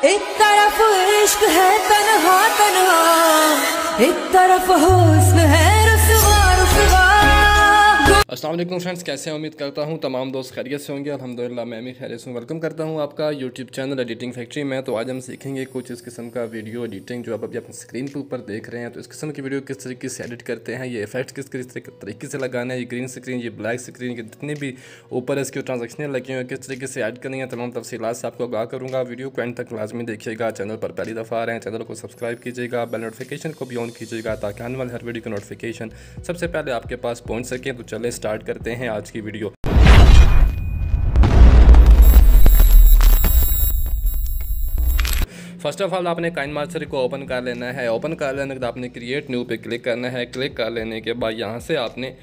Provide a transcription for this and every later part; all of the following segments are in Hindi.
एक तरफ इश्क है तन्हा तन्हा, एक तरफ हुस्न है रुसवा रुसवा। अस्सलाम वालेकुम फ्रेंड्स, कैसे हैं? उम्मीद करता हूं तमाम दोस्त खैरियत से होंगे। अल्हम्दुलिल्लाह मैं भी खैरियत से हूं। वेलकम करता हूं आपका यूट्यूब चैनल एडिटिंग फैक्ट्री में। तो आज हम सीखेंगे कुछ इस किस्म का वीडियो एडिटिंग जो आप अभी अपनी स्क्रीन के ऊपर देख रहे हैं। तो इस किस्म की वीडियो किस तरीके से एडिट करते हैं, ये इफेक्ट किस तरीके से लगाना है, ये ग्रीन स्क्रीन, ये ब्लैक स्क्रीन के जितने भी ऊपर इसके ट्रांजेक्शन लगे हुए हैं किस तरीके से ऐड करनी है, तमाम तफसीलात से आपको आगाह करूँगा। वीडियो को एंड तक लाजमी देखिएगा। चैनल पर पहली दफ़ा आ रहे हैं, चैनल को सब्सक्राइब कीजिएगा, बेल नोटिफिकेशन को भी ऑन कीजिएगा ताकि आने वाले हर वीडियो की नोटिफिकेशन सबसे पहले आपके पास पहुँच सकें। तो चले स्टार्ट करते हैं आज की वीडियो। फर्स्ट ऑफ ऑल आपने काइनमास्टर को ओपन कर लेना है। ओपन कर लेने के बाद आपने क्रिएट न्यू पे क्लिक करना है। क्लिक कर लेने के बाद यहाँ से आपने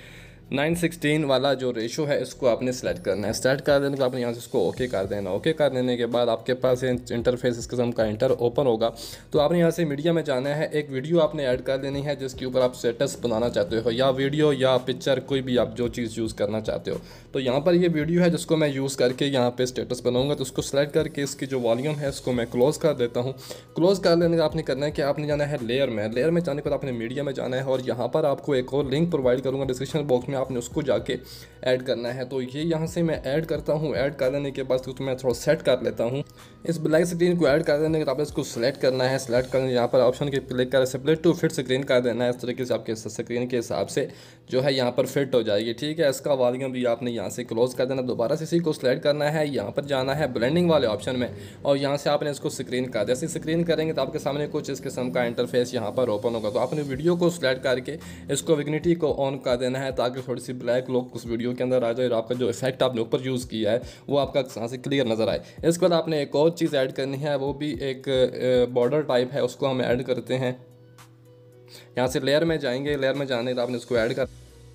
9:16 वाला जो रेशो है इसको आपने सेलेक्ट करना है। सेलेक्ट कर देने के बाद आपने यहाँ से इसको ओके कर देना। ओके कर देने के बाद आपके पास इंटरफेस इस किस्म का ओपन होगा। तो आपने यहाँ से मीडिया में जाना है। एक वीडियो आपने ऐड कर लेनी है जिसके ऊपर आप स्टेटस बनाना चाहते हो, या वीडियो या पिक्चर, कोई भी आप जो चीज़ यूज़ करना चाहते हो। तो यहाँ पर ये वीडियो है जिसको मैं यूज़ करके यहाँ पर स्टेटस बनाऊँगा। तो उसको सेलेक्ट करके इसकी जो वॉल्यूम है इसको मैं क्लोज़ कर देता हूँ। क्लोज़ कर लेने का आपने करना है कि आपने जाना है लेयर में। लेयर में जाने के बाद आपने मीडिया में जाना है और यहाँ पर आपको एक और लिंक प्रोवाइड करूँगा डिस्क्रिप्शन बॉक्स में, आपने उसको जाके ऐड करना है। तो ये यहाँ से मैं ऐड करता हूँ। ऐड कर देने के बाद तो मैं थोड़ा सेट कर लेता हूँ। इस ब्लैक स्क्रीन को ऐड कर देने के बाद आपने इसको सेलेक्ट करना है। सेलेक्ट करने यहाँ पर ऑप्शन के क्लिक कर स्प्लिट टू फिट स्क्रीन कर देना है। इस तरीके से आपके स्क्रीन के हिसाब से जो है यहाँ पर फिट हो जाएगी। ठीक है, इसका वॉल्यूम भी आपने यहाँ से क्लोज कर देना। दोबारा से इसी को सेलेक्ट करना है, यहाँ पर जाना है ब्लेंडिंग वाले ऑप्शन में और यहाँ से आपने इसको स्क्रीन कर दिया। जैसे स्क्रीन करेंगे तो आपके सामने कुछ इस किस्म का इंटरफेस यहाँ पर ओपन होगा। तो आपने वीडियो को सेलेक्ट करके इसको विग्निटी को ऑन कर देना है ताकि थोड़ी सी ब्लैक लुक उस वीडियो के अंदर आ जाए और आपका जो इफेक्ट आपने ऊपर यूज़ किया है वो आपका यहाँ से क्लियर नज़र आए। इसके बाद आपने एक और चीज़ ऐड करनी है, वो भी एक बॉर्डर टाइप है, उसको हम ऐड करते हैं। यहाँ से लेयर में जाएंगे, लेयर में जाने तो आपने इसको ऐड कर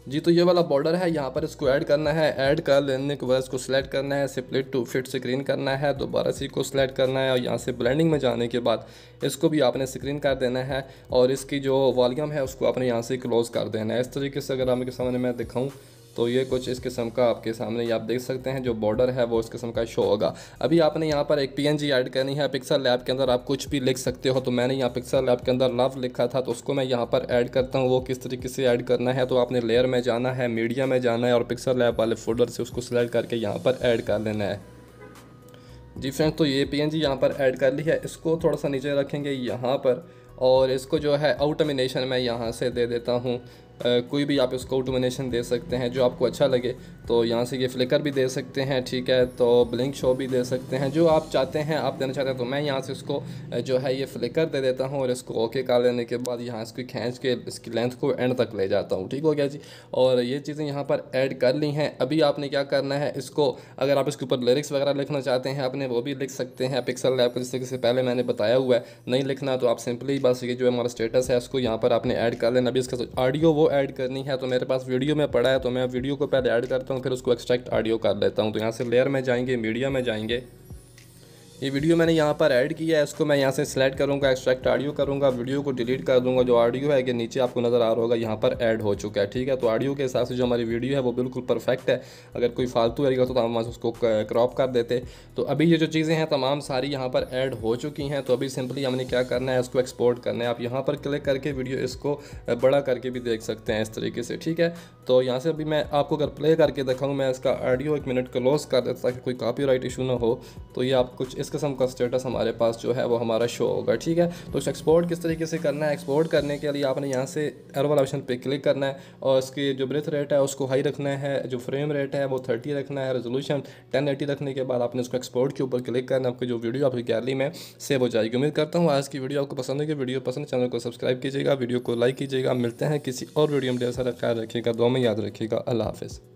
जी। तो ये वाला बॉर्डर है, यहाँ पर इसको ऐड करना है। ऐड कर लेने के बाद इसको सिलेक्ट करना है, स्प्लिट टू फिट स्क्रीन करना है। दोबारा से इसको सिलेक्ट करना है और यहाँ से ब्लेंडिंग में जाने के बाद इसको भी आपने स्क्रीन कर देना है और इसकी जो वॉल्यूम है उसको आपने यहाँ से क्लोज कर देना है। इस तरीके से अगर आपके सामने मैं दिखाऊँ तो ये कुछ इस किस्म का आपके सामने आप देख सकते हैं जो बॉर्डर है वो इस किस्म का शो होगा। अभी आपने यहाँ पर एक PNG ऐड करनी है। पिक्सल लैब के अंदर आप कुछ भी लिख सकते हो। तो मैंने यहाँ पिक्सल लैब के अंदर लव लिखा था तो उसको मैं यहाँ पर ऐड करता हूँ। वो किस तरीके से ऐड करना है, तो आपने लेयर में जाना है, मीडिया में जाना है और पिक्सल लैब वाले फोल्डर से उसको सिलेक्ट करके यहाँ पर ऐड कर लेना है। जी फ्रेंड्स, तो ये PNG यहाँ पर ऐड कर ली है। इसको थोड़ा सा नीचे रखेंगे यहाँ पर और इसको जो है आउटोमिनेशन मैं यहाँ से दे देता हूँ। कोई भी आप इसको आउटोमिनेशन दे सकते हैं जो आपको अच्छा लगे। तो यहाँ से ये फ्लिकर भी दे सकते हैं, ठीक है, तो ब्लिंक शो भी दे सकते हैं, जो आप चाहते हैं आप देना चाहते हैं। तो मैं यहाँ से इसको जो है ये फ्लिकर दे देता हूँ और इसको ओके कर लेने के बाद यहाँ इसको खींच के इसकी लेंथ को एंड तक ले जाता हूँ। ठीक हो गया जी। और ये चीज़ें यहाँ पर ऐड कर ली हैं। अभी आपने क्या करना है, इसको अगर आप इसके ऊपर लिरिक्स वगैरह लिखना चाहते हैं अपने वो भी लिख सकते हैं पिक्सल लैब को, जिस तरीके से पहले मैंने बताया हुआ है। नहीं लिखना तो आप सिंपली बस ये जो हमारा स्टेटस है उसको यहाँ पर आपने ऐड कर लेना। अभी इसका ऑडियो वो ऐड करनी है तो मेरे पास वीडियो में पड़ा है तो मैं वीडियो को पहले ऐड करता हूँ, फिर उसको एक्सट्रैक्ट ऑडियो कर लेता हूँ। तो यहाँ से लेयर में जाएंगे, मीडिया में जाएंगे। ये वीडियो मैंने यहाँ पर ऐड किया है, इसको मैं यहाँ से सिलेक्ट करूँगा, एक्सट्रैक्ट ऑडियो करूँगा, वीडियो को डिलीट कर दूँगा। जो ऑडियो है कि नीचे आपको नज़र आ रहा होगा यहाँ पर ऐड हो चुका है। ठीक है, तो ऑडियो के हिसाब से जो हमारी वीडियो है वो बिल्कुल परफेक्ट है। अगर कोई फालतू रहेगा तो हम उसको क्रॉप कर देते। तो अभी ये जो चीज़ें हैं तमाम सारी यहाँ पर ऐड हो चुकी हैं। तो अभी सिंपली हमने क्या करना है, इसको एक्सपोर्ट करना है। आप यहाँ पर क्लिक करके वीडियो इसको बड़ा करके भी देख सकते हैं इस तरीके से। ठीक है, तो यहाँ से अभी मैं आपको अगर प्ले करके दिखाऊँ, मैं इसका ऑडियो 1 मिनट क्लोज कर देता ताकि कोई कॉपीराइट इशू ना हो। तो ये आप कुछ इस किस्म का स्टेटस हमारे पास जो है वो हमारा शो होगा। ठीक है, तो एक्सपोर्ट किस तरीके से करना है, एक्सपोर्ट करने के लिए आपने यहाँ से एरो वाला ऑप्शन पे क्लिक करना है और इसकी जो ब्रेथ रेट है उसको हाई रखना है, जो फ्रेम रेट है वो 30 रखना है, रेजोल्यूशन 1080 रखने के बाद आपने इसको एक्सपोर्ट के ऊपर क्लिक करना है। आपकी जो वीडियो आपकी गैलरी में सेव हो जाएगी। उम्मीद करता हूँ आज की वीडियो आपको पसंद है। वीडियो पसंद, चैनल को सब्सक्राइब कीजिएगा, वीडियो को लाइक कीजिएगा। मिलते हैं किसी और वीडियो में। ढेर सारा ख्याल रखिएगा, दुआ में याद रखिएगा। अल्लाह हाफिज़।